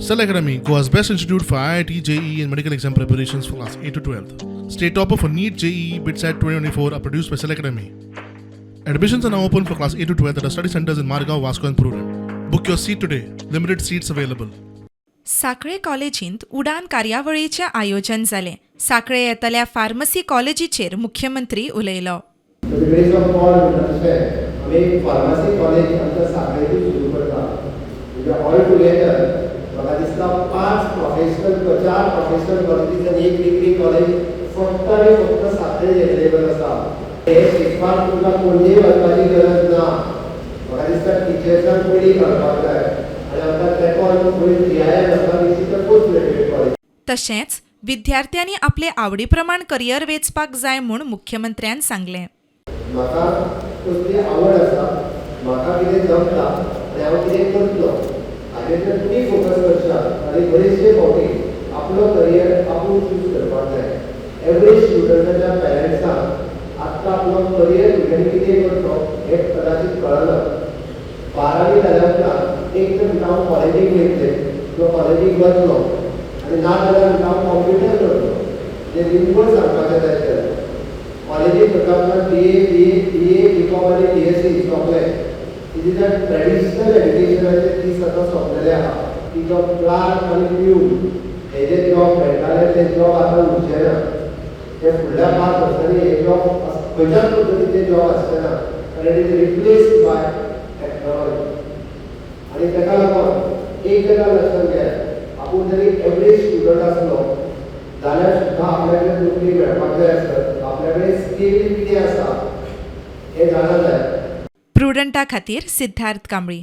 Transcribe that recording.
Cell Academy, Goa's best institute for IIT, JEE and medical exam preparations for class 8 to 12th. State topper for NEET, JEE, BITSAT 2024 are produced by Cell Academy. Admissions are now open for class 8 to 12th at our study centers in Margao, Vasco and Prudent. Book your seat today. Limited seats available. साखळे कॉलेजींत उडान कार्यावळीचें आयोजन जालें. साखळे येतल्या pharmacy कॉलेजीचेर मुख्यमंत्री उलयलो. आमी pharmacy college आमच्या साखळेची सुरू करता. म्हणजे ऑल टुगेदर म्हाका दिसता 4 प्रोफेशनल कॉलेजीस आनी 1 डिग्री कॉलेज फक्त आनी फक्त साखळेंत अवेलेबल आसा. हे शिकपाक तुमकां पणजे वचपाची गरज ना. म्हाका दिसता टिचर्सांक पयलीं घालपाक जाय आनी आमकां तेंको पयलीं TIM आसा दिसता पोस्ट ग्रॅज्युएट कॉलेज. तशेंच विद्यार्थ्यांनी आपले आवडी प्रमाण करियर वेचपाक जाय म्हूण मुख्यमंत्र्यान सांगलें. म्हाका कसली आवड आसा, म्हाका कितें जमता आनी हांव कितें करतलो हाचेर जर तुमी फोकस करशात आनी बरेचशे फावटी आपलो करियर आपूण चूज करपाक जाय. एवरी स्टुडंटाच्या पेरंट्सांक आत्तां आपलो करियर फुडें कितें करतलो हें कदाचित कळना. 12वी जाल्या उपरांत एक तर हांव कॉलेजीक वयतलें किंवा कॉलेजीक वतलो आनी ना जाल्यार हांव कॉम्प्युटर करतलो. म्हणजे निव्वळ सांगपाचें जाय तर कॉलेजीक करता BA, BCom आनी BSc सोंपलें. इज द ट्रेडिशनल एड्युकेशनाचे दीस आतां सोंपलेले आहा की जो क्लार्क आनी प्यून हे जे जॉब मेळटाले ते जॉब आतां उरचे ना. ते फुडल्या 5 वर्सांनी हे जॉब खंयच्याच पद्दतीचे जॉब आसचे ना आनी it is replaced by technology. आनी ताका लागून एक गजाल लक्षांत घेयात, आपूण जरी एवरेज स्टुडंट आसलो जाल्यार सुद्दां आपल्या कडेन नोकरी मेळपाक जाय आसत. आपल्या कडेन स्कील कितें आसा हें जाणा जाय. प्रुडंटा खातीर सिद्धार्थ कांबळी.